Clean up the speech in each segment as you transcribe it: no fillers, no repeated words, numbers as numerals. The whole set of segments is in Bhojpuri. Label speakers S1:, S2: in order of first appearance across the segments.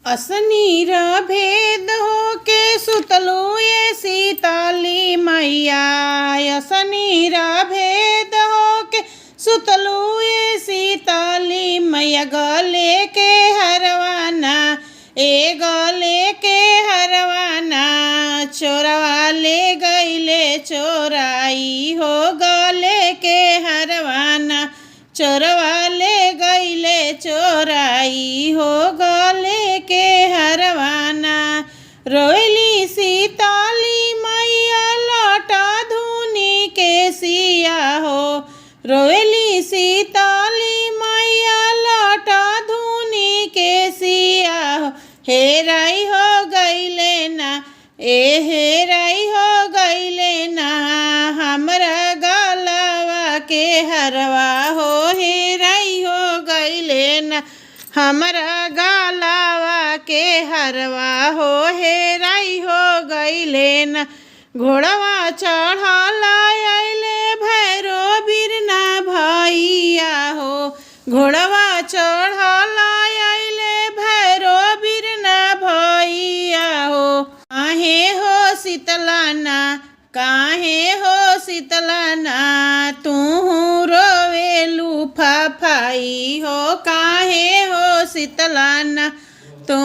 S1: असनीर भेद हो के सुतलू ये सीताली मैया। असनीर भेद हो के सुतलू ये सीताली मैया। गले के हरवाना गले के हरवाना चोरवा ले गईले चोराई हो। गले के हरवाना चोरवा ले गईले चोराई हो। गले के हरवाना रोयली सीताली मैया लौटा धुनी के सिया हो। रोयली सीताली मैया लौटा धुनी के सिया हो। हेराई हो गईले ना हेराई हो गईले ना हमरा गलवा के हरवा हो। हेराई हो गईले ना हमरा गलवा के हरवा हो। हेराई हो गईले ना घोड़वा चढ़ल आइले भैरो बिरना भैया हो। घोड़वा चढ़ल आइले भैरो बिरना भैया हो। काहे हो शीतलाना काहे हो शीतलाना तू रोवेलू फाफाई हो। काहे हो शीतलाना तू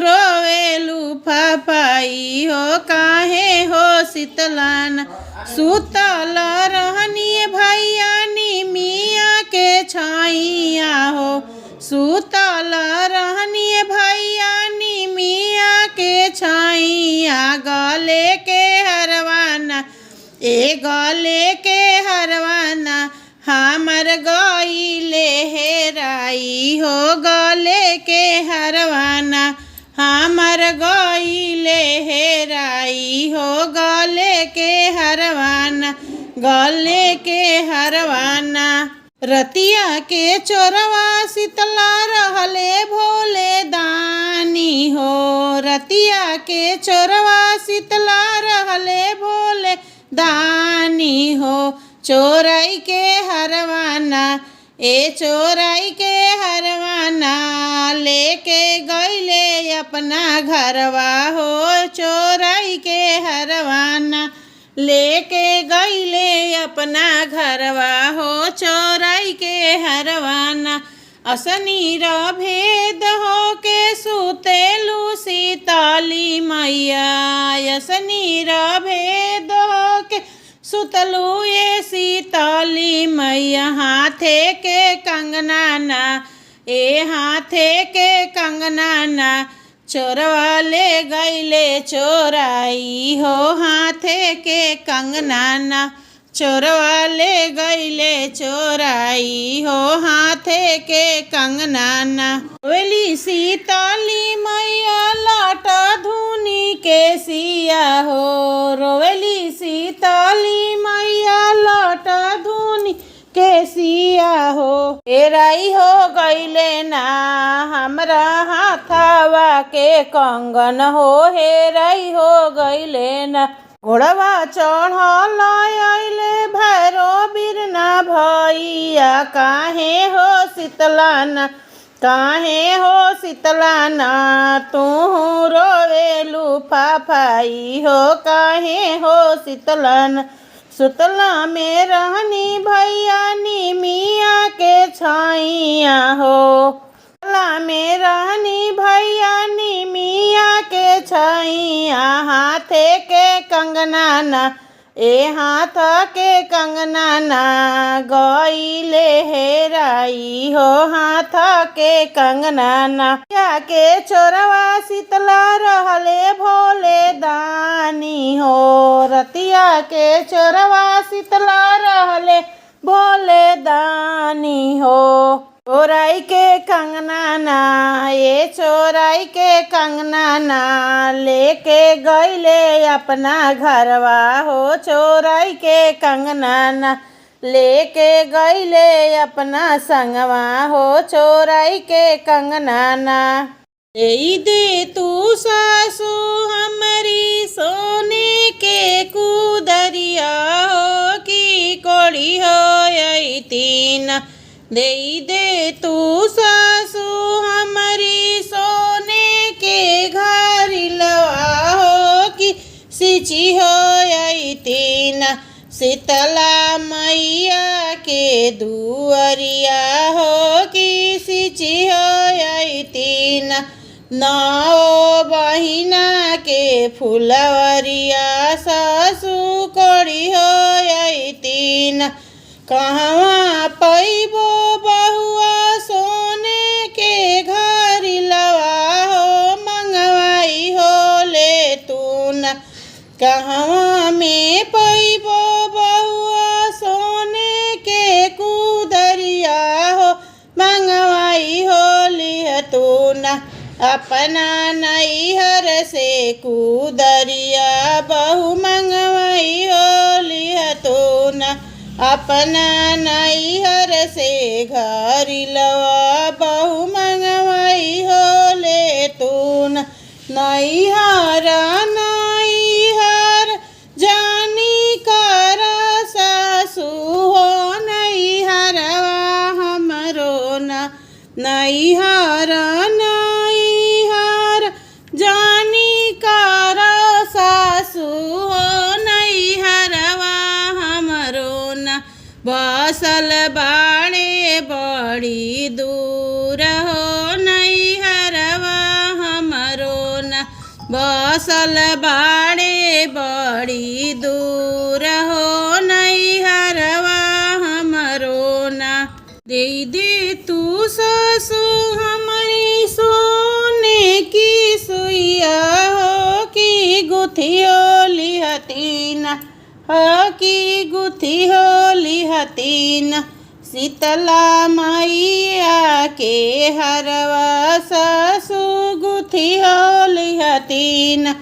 S1: रोवेलू फाफाई हो। काहे हो शीतलाना सुतल रहनी भैया निमिया के छाइया हो। सुतल रहनी भैया निमिया के छाइया। गले के हरवाना गले के हरवाना हमर गईले हेराई हो। गले के हरवाना हमर गईले हेराई हो। गले के हरवाना गले के हरवाना रतिया के चोरवा शीतला रहले भोले दानी हो। रतिया के चोरवा शीतला रहले भोले दानी हो। चोराई के हरवाना चोराई के हरवाना लेके गईले अपना घरवा हो। चोराई के हरवाना लेके गईले अपना घरवा हो। चोराई के हरवाना असनीर भेद हो के सुतेलू सीताली मैया। असनीर भेद हो के सुतलू ये सीताली मैया। हाथे के कंगनाना हाथे के कंगनाना चोरवा ले गईले चोराई हो। हाथे के कंगनाना चोरवा ले गईले चोराई हो। हाथे के कंगनाना रोवेली सीताली मैया लाटा धुनी के सिया हो। रोवेली सीताली मैया लाटा धुनी के सिया हो। हेराई हो गईले ना हमरा हाथवा के कंगन हो। हेराई हो गईले ना घोड़वा चढ़ल आइले भैरो बिरना भैया। काहे हो शीतलाना काहे हो शीतलाना तू रोवेलू फाफाई हो। काहे हो शीतलाना सुतला में रहनी भैया निमिया के छाइया हो। सुतला में रहनी भैया निमिया के छाइया। हाथे के कंगनाना हाथ के कंगनाना गईले हेराई हो। हाथ के कंगनाना या के चोरवा शीतला रहले भोले दानी हो। रतिया के चोरवा शीतला रहले भोले दानी हो। चोराई के कंगनाना चोराई के कंगनाना लेके गईले अपना घरवा हो। चोराई के कंगनाना लेके गईले अपना संगवा हो। चोराई के कंगनाना दे तू सासू हमारी सोने के कुदरिया हो। की कोड़ी हो तीन दे तू सासू हमारी सोने सिची होयतीन शीतला मैया के दुअरिया हो कि सिची होयतीन नौ बहिना के फुलवरिया सासु कोड़ी होयतीन कहवा पैबो बहुआ सोने के घर लवा हो मंगवाई हो ले तून कहवा में पैबो बहुआ सोने के कुदरिया हो मंगवाई हो लिह तून अपना नैहर से कुदरिया बहु मंगवाई हो लिह तून अपना नैहर से घर लवा बहु मंगवाई हो ले तून नैहर नैहर जानी कर सासु हो नैहरवा हमरो न नैहर नैहर जानी कर सासु हो नैहरवा हमरो न बसल बाड़े बड़ी दूर हो नैहरवा हमरो न बसल बाड़े बड़ी दूर हो नैहरवा हमरो न दे दे तू सासु हमारी सोने की सुइया हो कि गुथियो लिहतीन हो कि गुथी हो लिहतीन शीतला मैया के हरवा सासु गुथी हो लिहतीन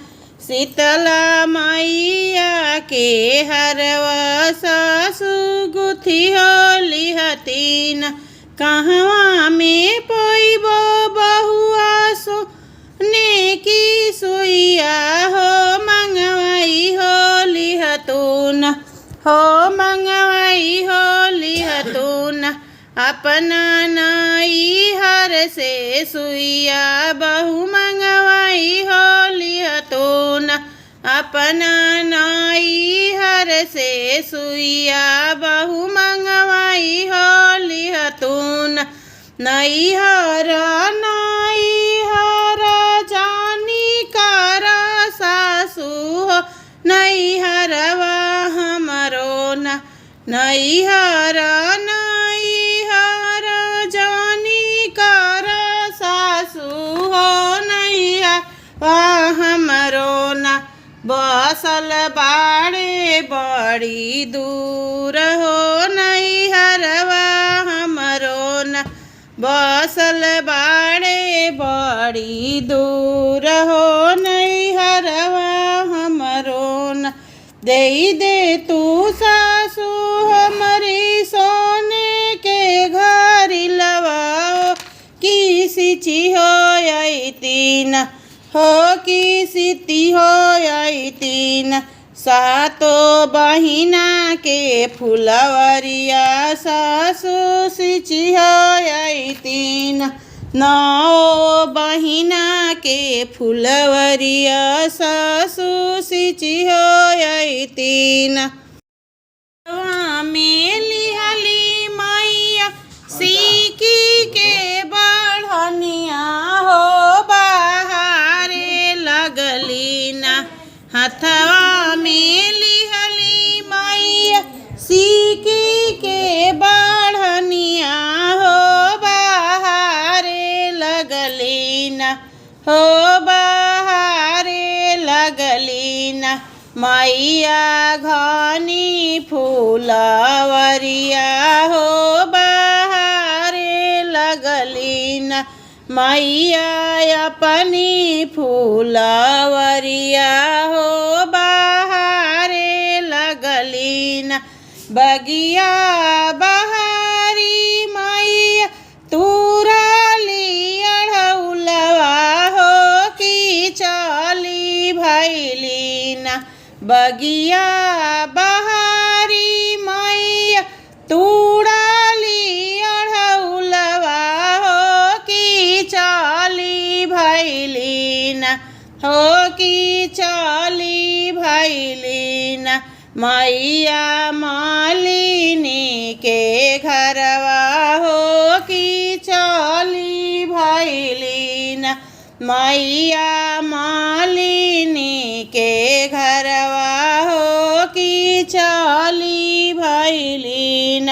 S1: शीतला मैया के हरवा सासु गुथी हो लिहतीन कहवा में पैबो बहुआ सोने की सुइया हो मंगवाई हो लिहतून हो मंगवाई हो लिहतून अपना नैहर से सुइया बहु मंगवाई हो लिहतून अपना नैहर से सुइया बहु मंगवाई हो लिहतून नैहर नैहर जानी कर सासु हो नैहरवा हमरो न नैहर नैहर जानी कर सासु हो नैहरवा हमरो न बसल बाड़े बड़ी दूर हो नैहरवा हमरो न बसल बाड़े बड़ी दूर हो नैहरवा हमरो न दे दे तू सासु हमारी सोने के घर लवाओ कि सिची होयतीन हो कि सिती होयतीन सातो बहिना के फुलवरिया सासु सिची होयतीन नौ बहिना के फुलवरिया सासु सिची होयतीन में लिहली मैया सीकी के बढ़निया हो बाहरे लगली ना हथवा में लिहली मैया सीकी के बढ़निया हो बाहरे लगली ना हो बाहरे लगली ना मैया घनी फूलवरिया हो बाहरे लगली न मैया अपनी फूलवरिया हो बाहरे लगली न बगिया बहारी मैया तुरली अढ़ौलवा हो कि चली भैली न बगिया बहारी मैया तुड़ाली अढ़ौलवा हो कि चली भैली न हो कि चली भैलीन मैया मालिनी के घरवा हो कि चली भैलीन मैया मालिनी के घरवा हो कि चली भैलीन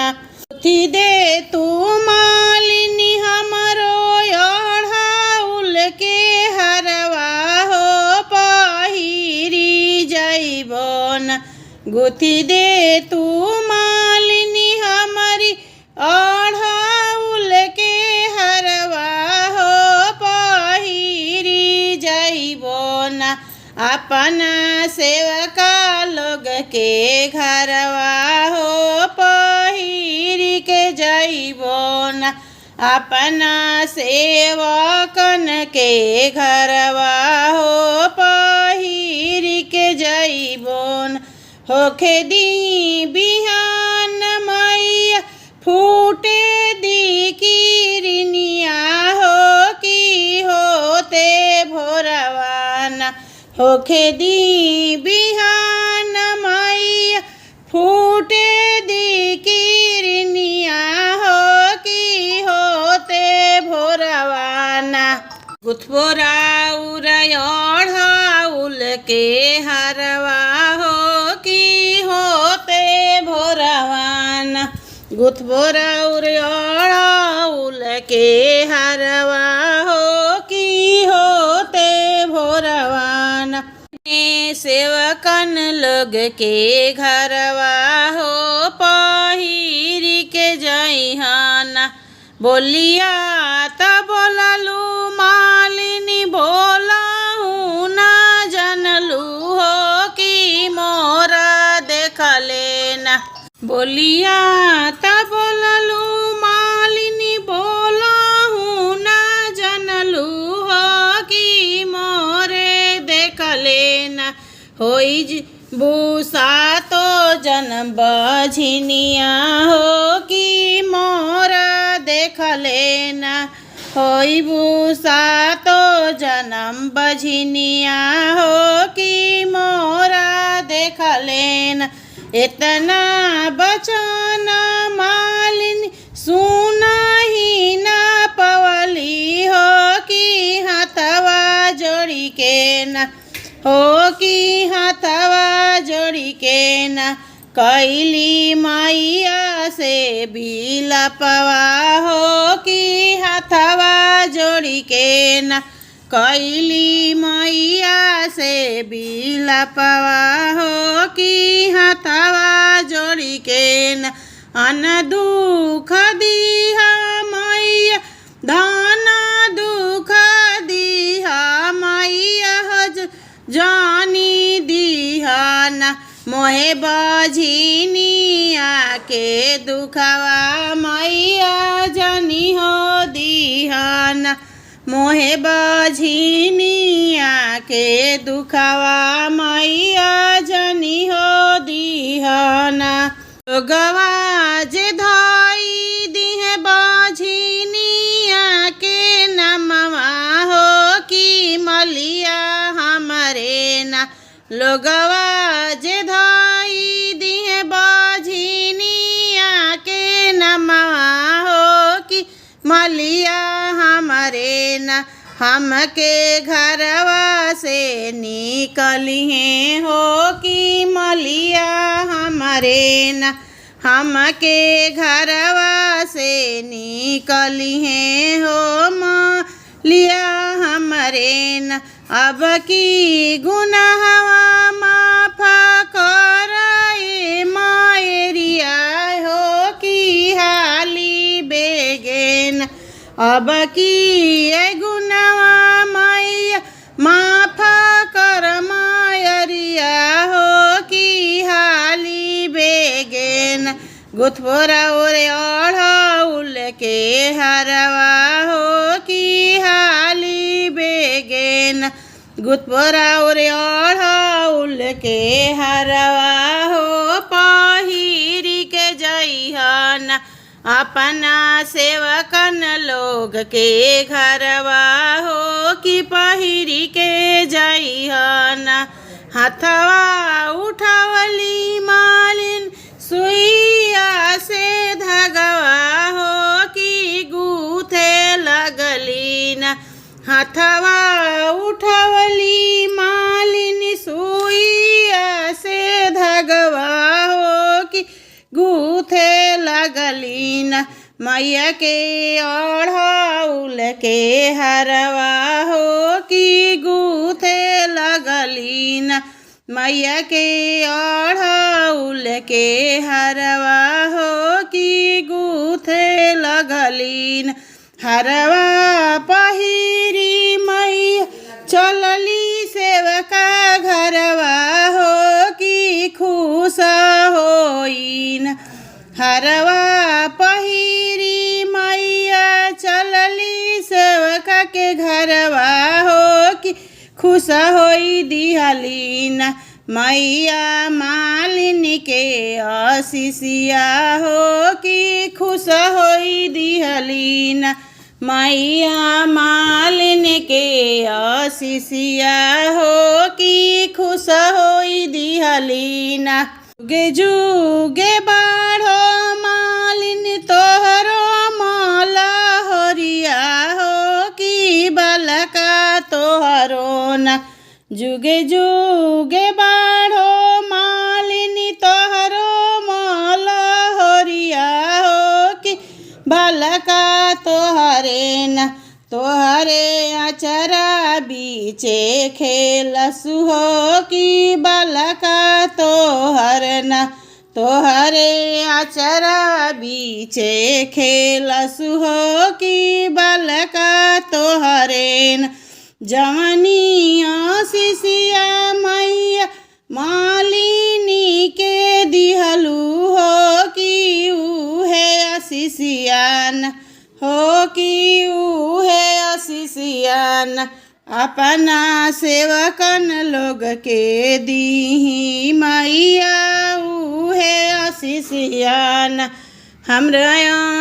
S1: गुथी दे तू मालिनी हमरो अढ़ाउल के हरवा हो पहिरी जैबोन गुथी दे तू मालिनी हमारी अढ़ाउल के हरवा हो पहिरी जैबोन अपना सेवका लोग के घरवा हो पहिरी के जैबोन अपना सेवकन के घरवा हो पहिरी के जैबोन होखे दी बिहान मैया फूटे दी किरनिया हो कि होते भोरवाना होखे दी बिहान मैया फूटे दी किरनिया हो कि होते भोरवाना गुथबोरा उड़ाउल के हरवा हो कि होते भोरवाना गुथबोरा उड़ाउल के हरवा हो कि होते भोरवाना सेवकन लोग के घरवा हो पहिरी के जइहाना बोलिया त बोललू मालिनी बोलहु ना जनलू हो कि मोरा देखले ना बोलिया त बोललू मालिनी बोलहु ना जनलू हो कि मोरे देखले ना होई भूसा तो जन्म बझिनिया हो कि मोरा देखले ना होई भूसा तो जन्म बझिनिया हो कि मोरा देखले ना इतना बचना मालिनी सुना ही ना पवली हो कि हाथवा जोड़ी के ना हो कि हाथवा जोड़ी के ना कैली मैया से बिलपवा हो कि हाथवा जोड़ी के ना कैली मैया से बिलपवा हो कि हाथवा जोड़ी के न अन दुख दिहा मैया धन दुख दिहा मैया जानी दिहा न मोहे बझिनिया के दुखवा मैया जानी हो दिहा न मोहे बझिनिया के दुखवा मैया जनी हो दिहना लोगवा जे धाई दिहे बझिनिया के नमवा हो कि मलिया हमरे ना लोगवा जे धाई दिहे बझिनिया के नमवा हो कि मलिया हमरे न हमके घरवा से निकलिहे हो कि मलिया हमरे न हमके घरवा से निकलिहे हो मलिया हमरे न अब की गुनाहवा माफ करे मायरिया हो कि हाली बेगेन अब की गुनावा मैया माफ कर मायरिया हो कि हाली बेगेन गुथबोरा ओरे अढ़ाउल के हरवा हो कि हाली बेगेन गुथबोरा ओरे अढ़ाउल के हरवा हो पहिरी के जइहन अपना सेवकन लोग के घरवा हो कि पहिरी के जइहन हथवा उठावली मालिन सुइया से धगवा हो कि गूथे लगलीन हथवा उठावली मालिन सुइया से धगवा हो कि गूथे लगलीन मैया के ओढ़ौल के हरवा हो कि गूथे लगलीन मैया के ओढ़ौल के हरवा हो कि गूथे लगलीन हरवा पहिरी मैया चलली सेवका घरवा हो कि खुश होइन हरवा पहिरी मैया चलली सेवका के घरवा हो कि खुश होई दिहलीन मैया मालिन के आशीषिया हो कि खुश होई दिहलीन मैया मालिन के आशीषिया हो कि खुश होई दिहलीन जुगे जुगे बाढ़ो मालिन तोहरो माला हरिया हो कि बालका तोहरो न जुगे जुगे बाढ़ो मालिन तोहरो माला हरिया हो कि बालका तोहरे न तोहरे अचरा बीचे खेलसु हो कि बालका तोहर न तोहरे अचरा बीचे खेलसु हो कि बालका तोहरे न जवनिया शिशिया मैया मालिनी के दिहलू हो कि उहे आशीषियान हो कि उहे आशीषियान अपना सेवकन लोग के दीही मैया उहे आशीषियान हमरा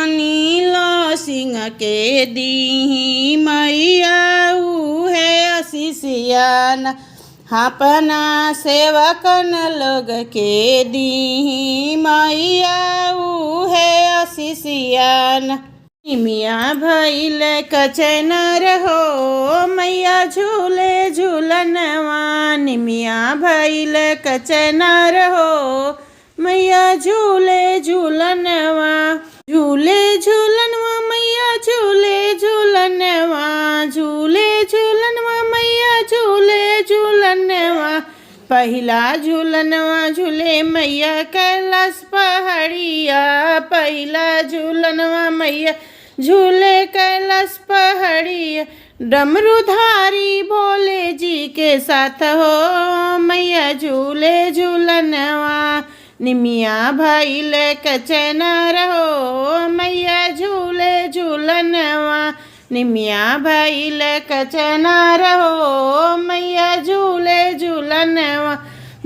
S1: नीलो सिंह के दीही मैया उहे आशीषियान अपना सेवकन लोग के दीही मैया उहे आशीषियान निमिया भइल कचनर हो मैया झूले झूलनवा निमिया भइल कचनर हो मैया झूले झूलनवा झूले झूलनवा मैया झूले झूलनवा झूले झूलनवा मैया झूले झूलनवा पहिला झूलनवा झूले मैया कैलाश पहाड़िया पहिला झूलनवा मैया झूले कैलाश पहाड़िया डमरूधारी भोले जी के साथ हो मैया झूले झूलनवा निमिया भइल कचनर हो मैया झूले झूलनवा निमिया भइल कचनर हो मैया झूले झूलनवा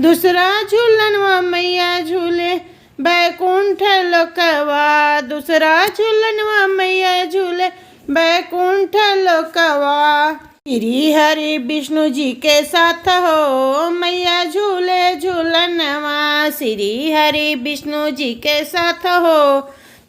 S1: दूसरा झूलनवा मैया झूले बैकुंठ लोकवा दूसरा झूलनवा मैया झूले बैकुंठ लोकवा श्री हरि विष्णु जी के साथ हो मैया झूले झूलनवा श्री हरि विष्णु जी के साथ हो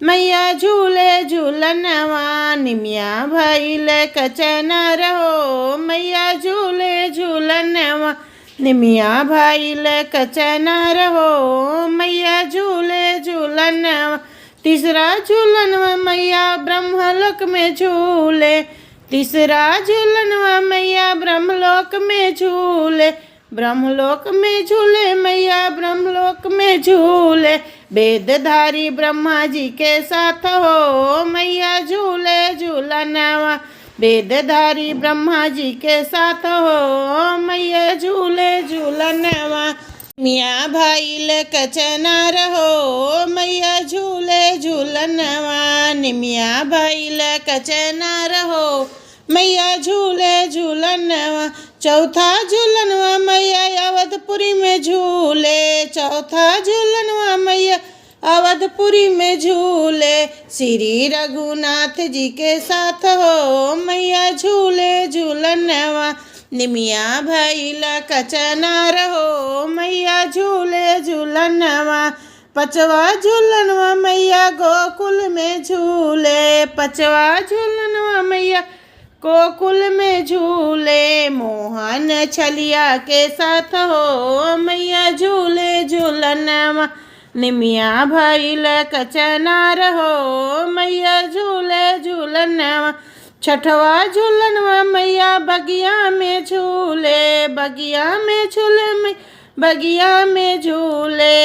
S1: मैया झूले झूलनवा निमिया भइल कचनर हो मैया झूले झूलनवा निमिया भइल कचनर हो मैया झूले झूलनवा तीसरा झूलनवा मैया ब्रह्मलोक में झूले तीसरा झूलनवा मैया ब्रह्मलोक में झूले ब्रह्मलोक में झूले मैया ब्रह्मलोक में झूले वेदधारी ब्रह्मा जी के साथ हो मैया झूले झूलनवा वेदधारी ब्रह्मा जी के साथ हो मैया झूले झूलनवा मिया भइल कचनर हो मैया झूले झूलनवा निमिया भइल कचनर हो मैया झूले झूलनवा चौथा झूलनवा मैया अवधपुरी में झूले चौथा झूलनवा मैया अवधपुरी में झूले श्री रघुनाथ जी के साथ हो मैया झूले झूलनवा निमिया भैला कचनार हो मैया झूले झूलनवा पचवा झूलनवा मैया गोकुल में झूले पचवा झूलनवा मैया गोकुल में झूले मोहन छलिया के साथ हो मैया झूले झूलनवा निमिया भैल कचनार हो मैया झूले झूलनवा छठवा झूलनवा मैया बगिया में झूले बगिया में झूले बगिया में झूले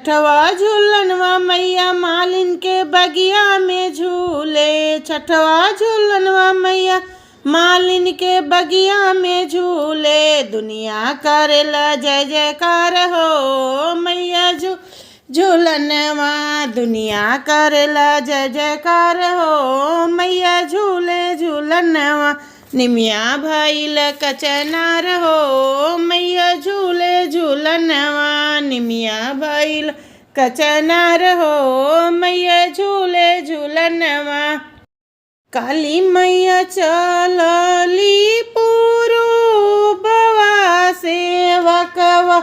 S1: छठवा झूलनवा मैया मालिन के बगिया में झूले छठवा झूलनवा मैया मालिन के बगिया में झूले दुनिया करेला जय जयकार हो मैया झूलनवा दुनिया करेला जय जयकार हो मैया झूले झूलनवा निमिया भैल कचनार हो मैया झूले झूलनवा निमिया भैल कचनार हो मैया झूले झूलनवा काली मैया चलली पूर्ववा सेवकवा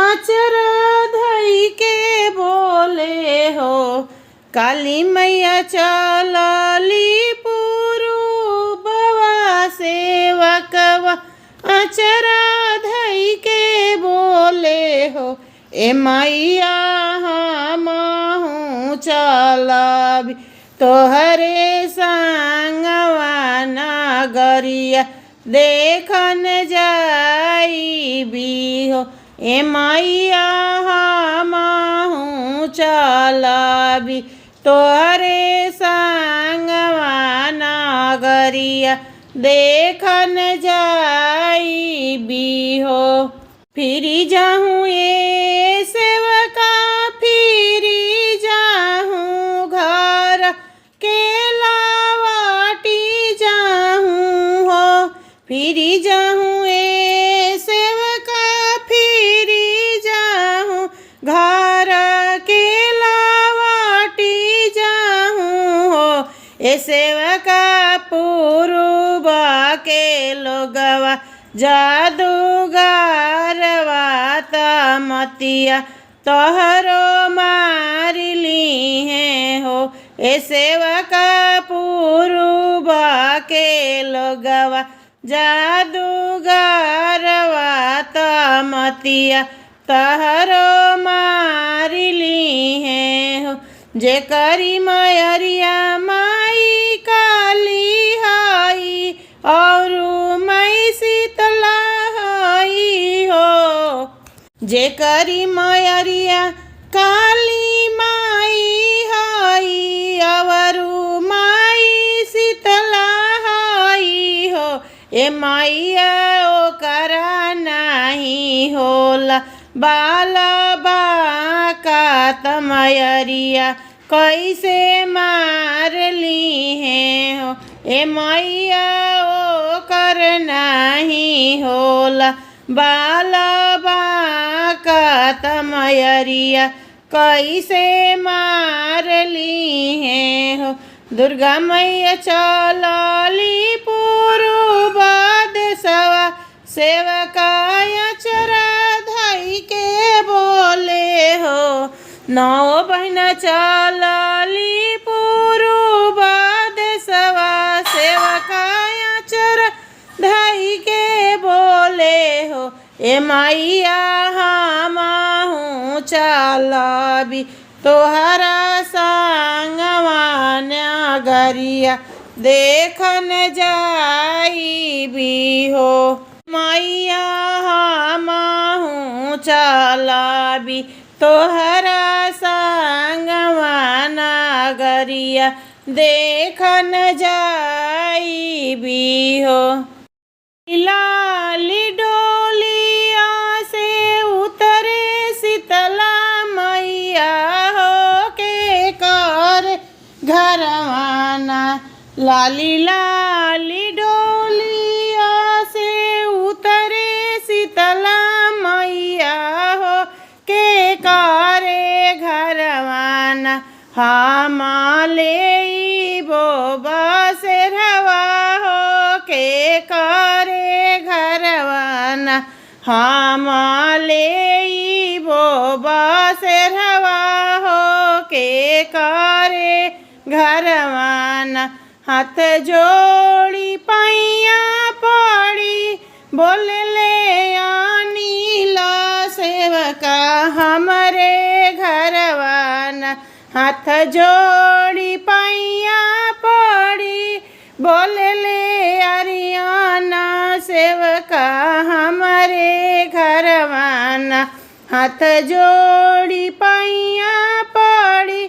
S1: आचरा धई के बोले हो काली मैया चलली पूर्ववा सेवकवा आचरा धई के बोले हो ए मैया हमहू चलबी तोहरे संगवा नगरिया देखन जाइबी हो ए मैया हमहू चलबी तोहरे संगवा नगरिया देखन जाइबी हो फिरी जाहूँ ये सेवका फिरी जाहूँ घर के लावाटी जाहूँ हो फिरी जाहूँ ये सेवका फिरी जाहूँ घर के लावाटी जाहूँ हो ए सेवका पूर्वा के लोगवा जादूगरवा तमतिया तोहरो मारिली है हो ए सेवका पूर्वा के लोगवा जादूगरवा तमतिया तोहरो मारिली है हो जे करी मयरिया माई काली हाई और मई शीतला हाई हो जे करी मयरिया काली माई हाई और माई शीतला हाई हो ए मैया ओकरा नहीं होला बाला बाका तमयरिया कैसे मारली है हो ए मैया ओकर नहीं होला बाला बाका तमयरिया कैसे मारली है हो दुर्गा मैया चलली पूर्वा देशवा सेवकाया चरा धाई के बोले हो नौ बहिना चलली पूर्वा देशवा सेवकाया चरा धाई के बोले हो ए मैया हमहू चलबी तोहरा संगवा नगरिया देखन जाइबी हो मैया हमहू चलबी तोहरा संगवा नगरिया देखन जाइबी हो लाली डोलिया से उतरे शीतला मैया हो के कर घरवाना लाली लाली डोलिया से उतरे शीतला मैया हो के करे घरवाना हम लेइबो बसेरवा हो के करे घरवाना। हम लेइबो बसेरवा हो के करे घरवाना। हाथ जोड़ी पैया पड़ी बोलले अनिला सेवका हमरे घरवाना। हाथ जोड़ी पैया पड़ी बोलले अरियाना सेवका हमरे घरवाना। हाथ जोड़ी पैया पड़ी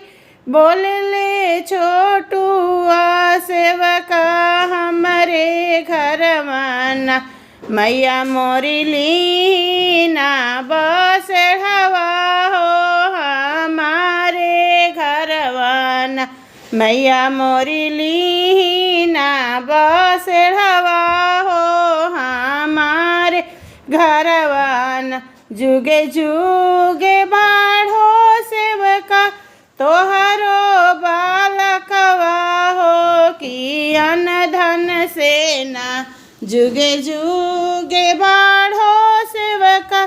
S1: बोलले छोटुआ सेवका हमरे घरवाना। मैया मोरी लीना बसेढ़वा हो हमारे घरवाना। मैया मोरी लीना बसेढ़वा हो हमारे घरवाना। जुगे जुगे बाढ़ो सेवका तोहरो बालकवा हो कि अनधन सेना। जुगे जुगे बाढ़ो सेवका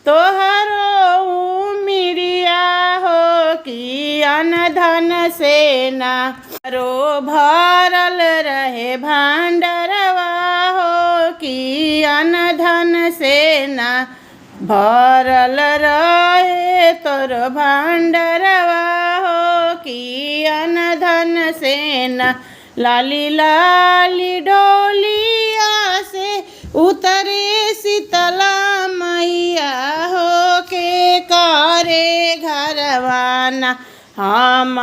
S1: तोहरो उमिरिया हो कि अनधन सेना। रो भरल रहे भंडरवा हो कि अनधन सेना। भरल रहे तोर भंडरवा हो कि अनधन सेना। लाली लाली डोलिया से उतरे शीतला मैया हो के करे घरवाना। हम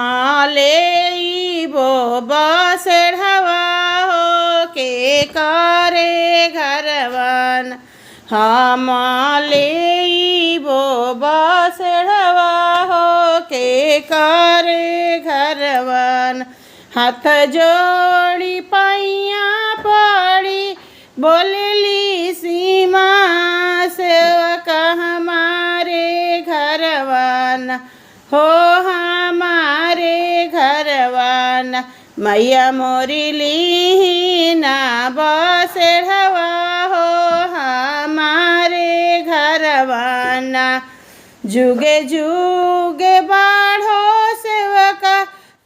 S1: लेइबो बसेढ़वा हो के करे घरवाना। हम लेइबो बसेढ़वा हो के करे घरवाना। हाथ जोड़ी पैया पड़ी बोलली सीमा सेवका हमारे घरवाना हो हमारे घरवाना। मैया मोरी लीना बसेढ़वा हो हमारे घरवाना। जुगे जुगे बाढ़ो सेवका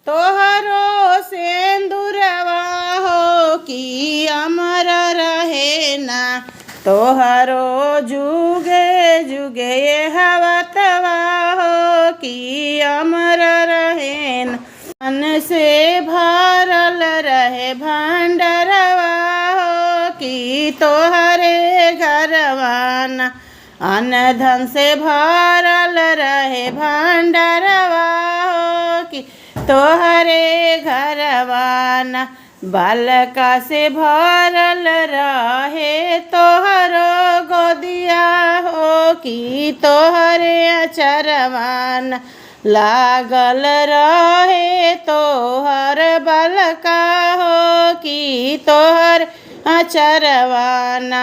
S1: तोहरो सेंदुरवा हो कि अमर रहे ना। तोहरो जुगे जुगे हवतवा हो कि अमर रहे ना। मन से भरल रहे भंडरवा हो कि तोहरे घरवाना। अनधन से भरल रहे भंडरवा हो कि तोहरे घरवाना। बालका से भरल रहे तोहरो गोदिया हो कि तोहरे अचरवाना। लागल रहे तोहर बालका हो कि तोहर अचरवाना।